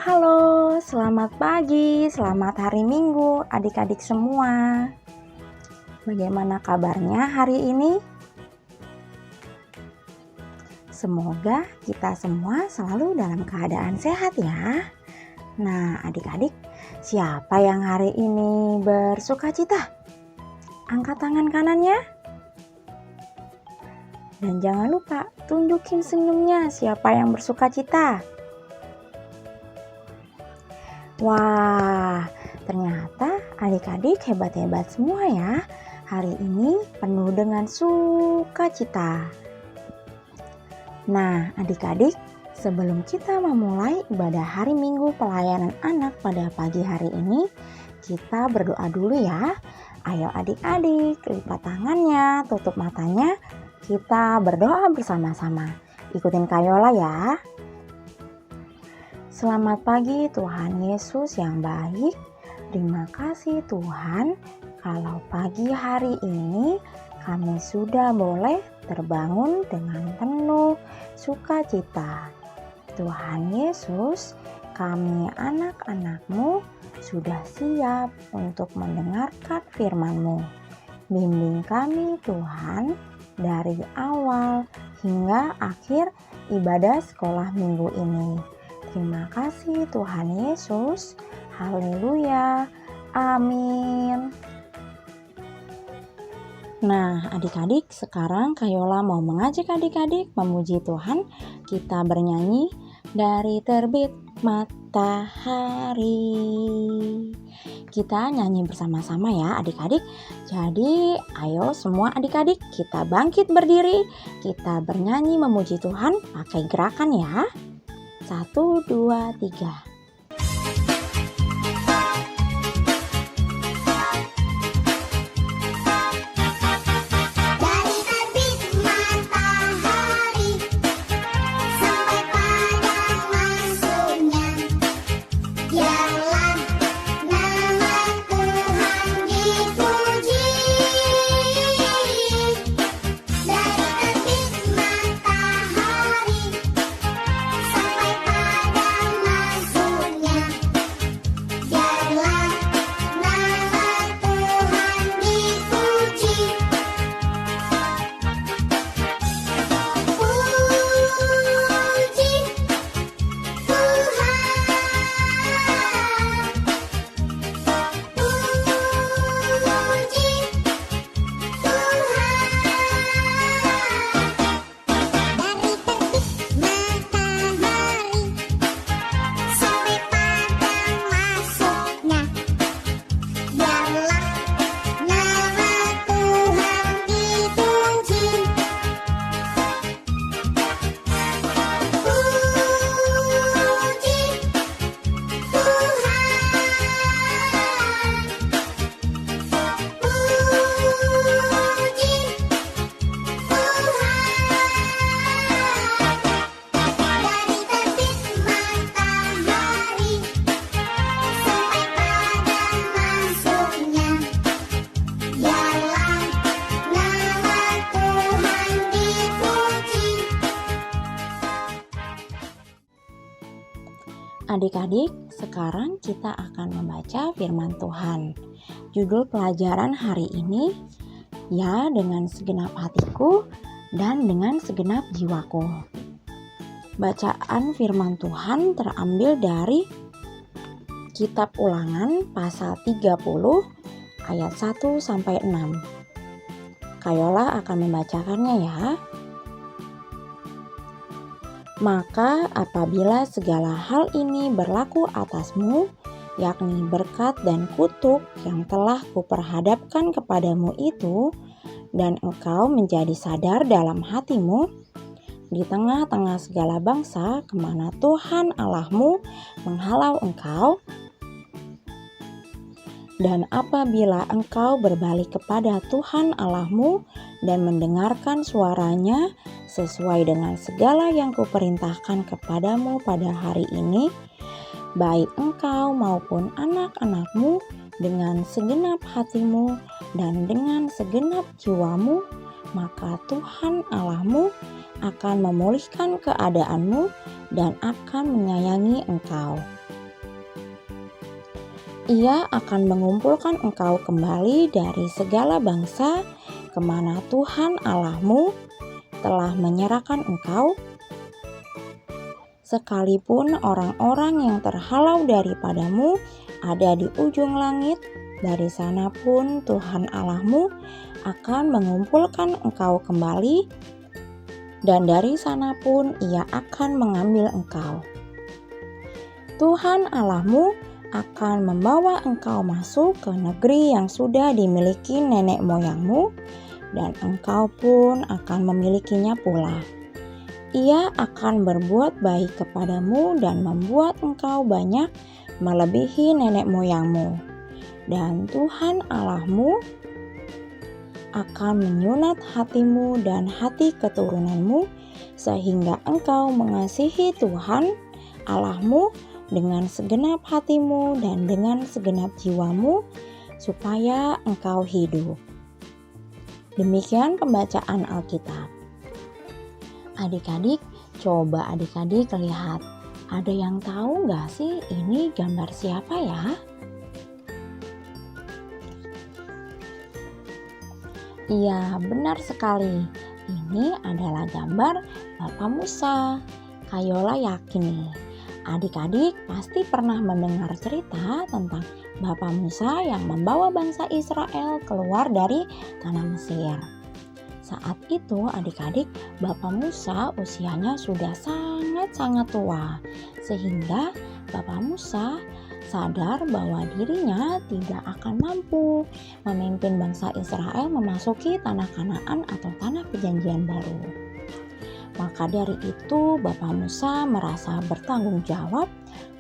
Halo, selamat pagi, selamat hari Minggu adik-adik semua. Bagaimana kabarnya hari ini? Semoga kita semua selalu dalam keadaan sehat ya. Nah, adik-adik, siapa yang hari ini bersukacita? Angkat tangan kanannya. Dan jangan lupa tunjukin senyumnya siapa yang bersukacita. Wah, ternyata adik-adik hebat-hebat semua ya. Hari ini penuh dengan sukacita. Nah, adik-adik, sebelum kita memulai ibadah hari Minggu pelayanan anak pada pagi hari ini, kita berdoa dulu ya. Ayo adik-adik, lipat tangannya, tutup matanya, kita berdoa bersama-sama. Ikutin Kayola ya. Selamat pagi Tuhan Yesus yang baik. Terima kasih Tuhan, kalau pagi hari ini kami sudah boleh terbangun dengan penuh sukacita. Tuhan Yesus, kami anak-anak-Mu sudah siap untuk mendengarkan firman-Mu. Bimbing kami Tuhan dari awal hingga akhir ibadah sekolah minggu ini. Terima kasih Tuhan Yesus. Haleluya. Amin. Nah, adik-adik, sekarang Kayola mau mengajak adik-adik memuji Tuhan. Kita bernyanyi dari terbit matahari. Kita nyanyi bersama-sama ya adik-adik. Jadi ayo semua adik-adik kita bangkit berdiri. Kita bernyanyi memuji Tuhan pakai gerakan ya. 1, 2, 3. Adik-adik, sekarang kita akan membaca firman Tuhan. Judul pelajaran hari ini, ya dengan segenap hatiku dan dengan segenap jiwaku. Bacaan firman Tuhan terambil dari Kitab Ulangan pasal 30 ayat 1-6. Kayola akan membacakannya ya. Maka apabila segala hal ini berlaku atasmu, yakni berkat dan kutuk yang telah kuperhadapkan kepadamu itu, dan engkau menjadi sadar dalam hatimu, di tengah-tengah segala bangsa kemana Tuhan Allahmu menghalau engkau, dan apabila engkau berbalik kepada Tuhan Allahmu dan mendengarkan suaranya sesuai dengan segala yang kuperintahkan kepadamu pada hari ini, baik engkau maupun anak-anakmu dengan segenap hatimu dan dengan segenap jiwamu, maka Tuhan Allahmu akan memulihkan keadaanmu dan akan menyayangi engkau. Ia akan mengumpulkan engkau kembali dari segala bangsa kemana Tuhan Allahmu telah menyerahkan engkau, sekalipun orang-orang yang terhalau daripadamu ada di ujung langit, dari sana pun Tuhan Allahmu akan mengumpulkan engkau kembali, dan dari sana pun Ia akan mengambil engkau. Tuhan Allahmu akan membawa engkau masuk ke negeri yang sudah dimiliki nenek moyangmu, dan engkau pun akan memilikinya pula. Ia akan berbuat baik kepadamu dan membuat engkau banyak melebihi nenek moyangmu. Dan Tuhan Allahmu akan menyunat hatimu dan hati keturunanmu, sehingga engkau mengasihi Tuhan Allahmu dengan segenap hatimu dan dengan segenap jiwamu, supaya engkau hidup. Demikian pembacaan Alkitab. Adik-adik, coba adik-adik lihat. Ada yang tahu gak sih ini gambar siapa ya? Iya, benar sekali. Ini adalah gambar Bapak Musa. Kayola yakin nih, adik-adik pasti pernah mendengar cerita tentang Bapak Musa yang membawa bangsa Israel keluar dari tanah Mesir. Saat itu adik-adik, Bapak Musa usianya sudah sangat-sangat tua, sehingga Bapak Musa sadar bahwa dirinya tidak akan mampu memimpin bangsa Israel memasuki tanah Kanaan atau tanah perjanjian baru. Maka dari itu Bapak Musa merasa bertanggung jawab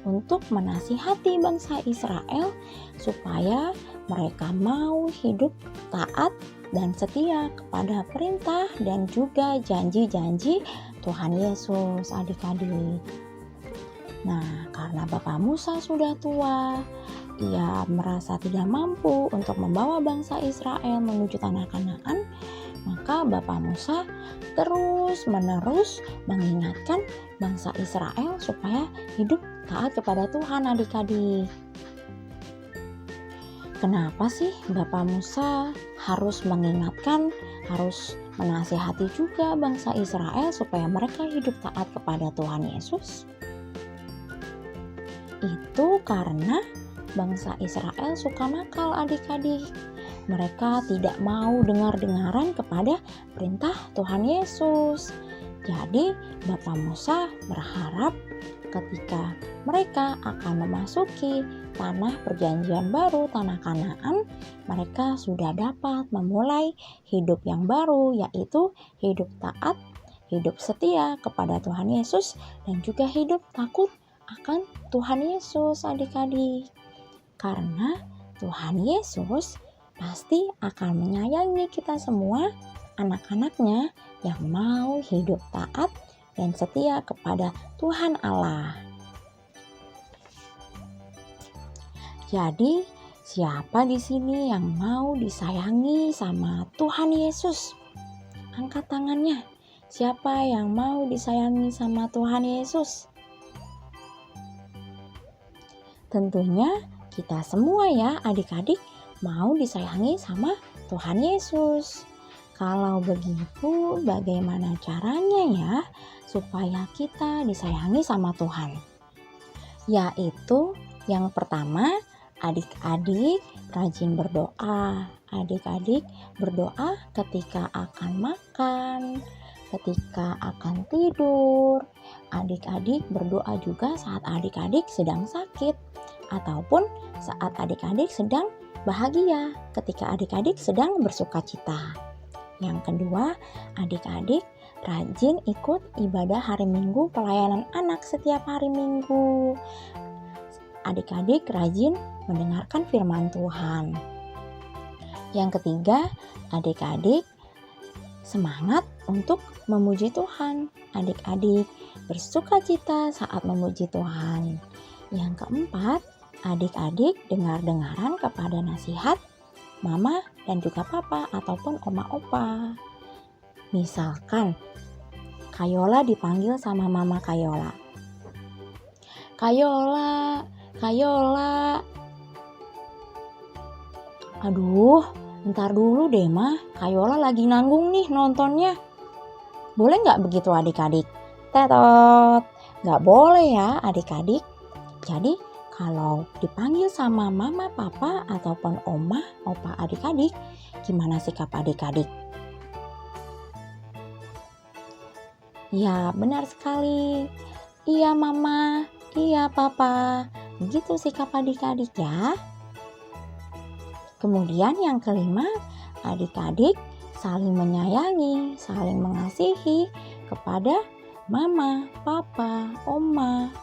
untuk menasihati bangsa Israel supaya mereka mau hidup taat dan setia kepada perintah dan juga janji-janji Tuhan Yesus, adik-adik. Nah, karena Bapak Musa sudah tua, ia merasa tidak mampu untuk membawa bangsa Israel menuju tanah Kanaan, maka Bapak Musa terus-menerus mengingatkan bangsa Israel supaya hidup taat kepada Tuhan, adik-adik. Kenapa sih Bapak Musa harus mengingatkan, harus menasihati juga bangsa Israel supaya mereka hidup taat kepada Tuhan Yesus? Itu karena bangsa Israel suka nakal, adik-adik. Mereka tidak mau dengar-dengaran kepada perintah Tuhan Yesus. Jadi Bapak Musa berharap ketika mereka akan memasuki tanah perjanjian baru, tanah Kanaan, mereka sudah dapat memulai hidup yang baru, yaitu hidup taat, hidup setia kepada Tuhan Yesus, dan juga hidup takut akan Tuhan Yesus, adik-adik. Karena Tuhan Yesus pasti akan menyayangi kita semua, anak-anaknya yang mau hidup taat dan setia kepada Tuhan Allah. Jadi, siapa di sini yang mau disayangi sama Tuhan Yesus? Angkat tangannya. Siapa yang mau disayangi sama Tuhan Yesus? Tentunya kita semua ya adik-adik mau disayangi sama Tuhan Yesus. Kalau begitu bagaimana caranya ya supaya kita disayangi sama Tuhan? Yaitu yang pertama, adik-adik rajin berdoa. Adik-adik berdoa ketika akan makan, ketika akan tidur. Adik-adik berdoa juga saat adik-adik sedang sakit, ataupun saat adik-adik sedang bahagia, ketika adik-adik sedang bersuka cita. Yang kedua, adik-adik rajin ikut ibadah hari Minggu pelayanan anak setiap hari Minggu. Adik-adik rajin mendengarkan firman Tuhan. Yang ketiga, adik-adik semangat untuk memuji Tuhan. Adik-adik bersuka cita saat memuji Tuhan. Yang keempat, adik-adik dengar-dengaran kepada nasihat mama dan juga papa ataupun oma-opa. Misalkan Kayola dipanggil sama mama Kayola. Kayola, Kayola. Aduh, ntar dulu deh mah, Kayola lagi nanggung nih nontonnya. Boleh nggak begitu adik-adik? Tetot, nggak boleh ya adik-adik. Jadi kalau dipanggil sama mama, papa, ataupun oma, opa adik-adik, gimana sikap adik-adik? Ya, benar sekali. Iya mama, iya papa. Begitu sikap adik-adik ya. Kemudian yang kelima, adik-adik saling menyayangi, saling mengasihi kepada mama, papa, oma,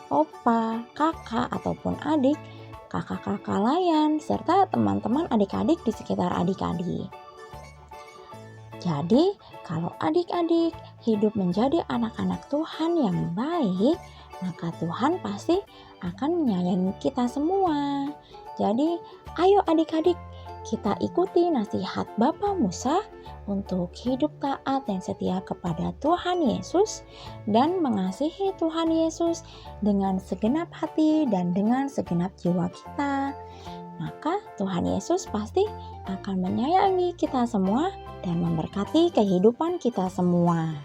opa, kakak ataupun adik, kakak-kakak lain, serta teman-teman adik-adik di sekitar adik-adik. Jadi, kalau adik-adik hidup menjadi anak-anak Tuhan yang baik, maka Tuhan pasti akan menyayangi kita semua. Jadi, ayo adik-adik, kita ikuti nasihat Bapak Musa untuk hidup taat dan setia kepada Tuhan Yesus dan mengasihi Tuhan Yesus dengan segenap hati dan dengan segenap jiwa kita. Maka Tuhan Yesus pasti akan menyayangi kita semua dan memberkati kehidupan kita semua.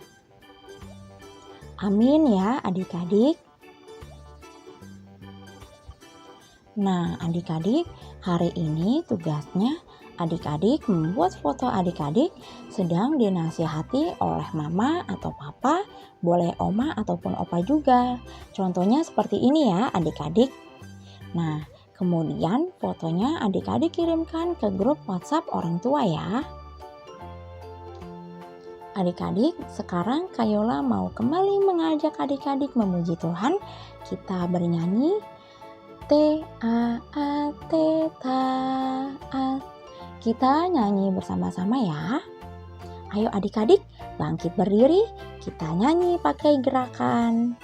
Amin ya adik-adik. Nah adik-adik, hari ini tugasnya adik-adik membuat foto adik-adik sedang dinasihati oleh mama atau papa, boleh oma ataupun opa juga. Contohnya seperti ini ya adik-adik. Nah, kemudian fotonya adik-adik kirimkan ke grup WhatsApp orang tua ya. Adik-adik, sekarang Kayola mau kembali mengajak adik-adik memuji Tuhan. Kita bernyanyi T-A-A-T taat. Kita nyanyi bersama-sama ya. Ayo adik-adik, bangkit berdiri. Kita nyanyi pakai gerakan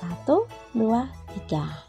1, 2, 3.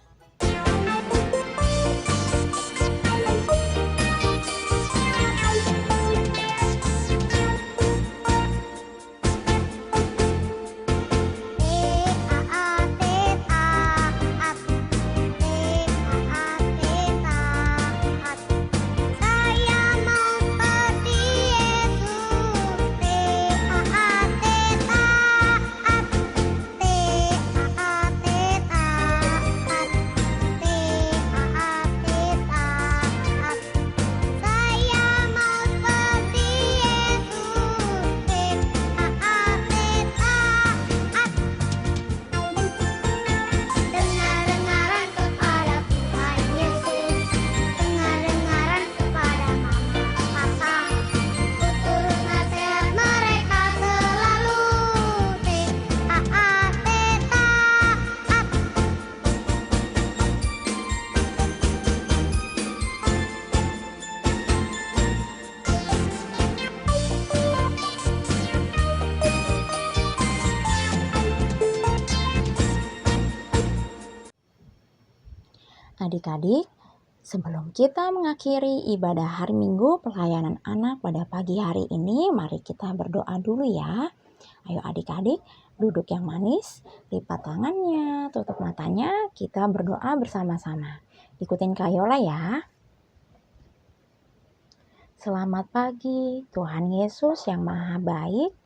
Adik-adik, sebelum kita mengakhiri ibadah hari Minggu pelayanan anak pada pagi hari ini, mari kita berdoa dulu ya. Ayo adik-adik, duduk yang manis, lipat tangannya, tutup matanya, kita berdoa bersama-sama. Ikutin Kayola ya. Selamat pagi, Tuhan Yesus yang Maha Baik.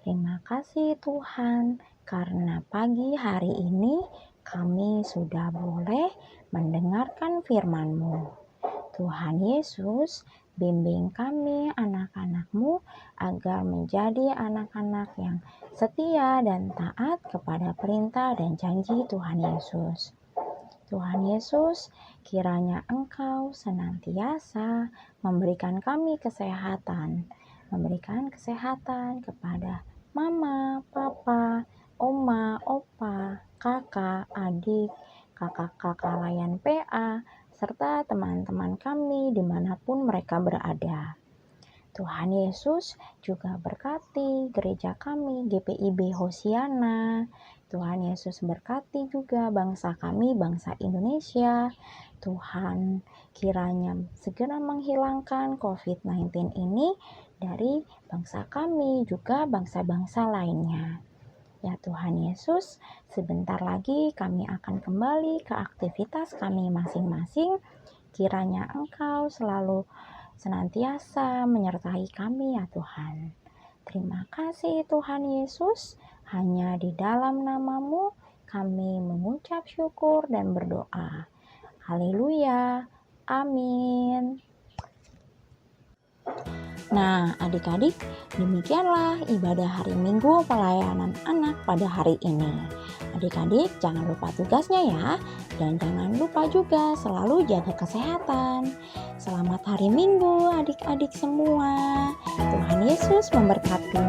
Terima kasih Tuhan, karena pagi hari ini kami sudah boleh mendengarkan firman-Mu. Tuhan Yesus, bimbing kami anak-anak-Mu agar menjadi anak-anak yang setia dan taat kepada perintah dan janji Tuhan Yesus. Tuhan Yesus, kiranya Engkau senantiasa memberikan kami kesehatan, kepada mama, papa, oma, opa, kakak, adik, kakak-kakak layan PA, serta teman-teman kami dimanapun mereka berada. Tuhan Yesus juga berkati gereja kami, GPIB Hosiana. Tuhan Yesus berkati juga bangsa kami, bangsa Indonesia. Tuhan kiranya segera menghilangkan COVID-19 ini dari bangsa kami, juga bangsa-bangsa lainnya. Ya Tuhan Yesus, sebentar lagi kami akan kembali ke aktivitas kami masing-masing. Kiranya Engkau selalu senantiasa menyertai kami ya Tuhan. Terima kasih Tuhan Yesus, hanya di dalam nama-Mu kami mengucap syukur dan berdoa. Haleluya, amin. Nah, adik-adik, demikianlah ibadah hari Minggu pelayanan anak pada hari ini. Adik-adik, jangan lupa tugasnya ya, dan jangan lupa juga selalu jaga kesehatan. Selamat hari Minggu adik-adik semua. Tuhan Yesus memberkati.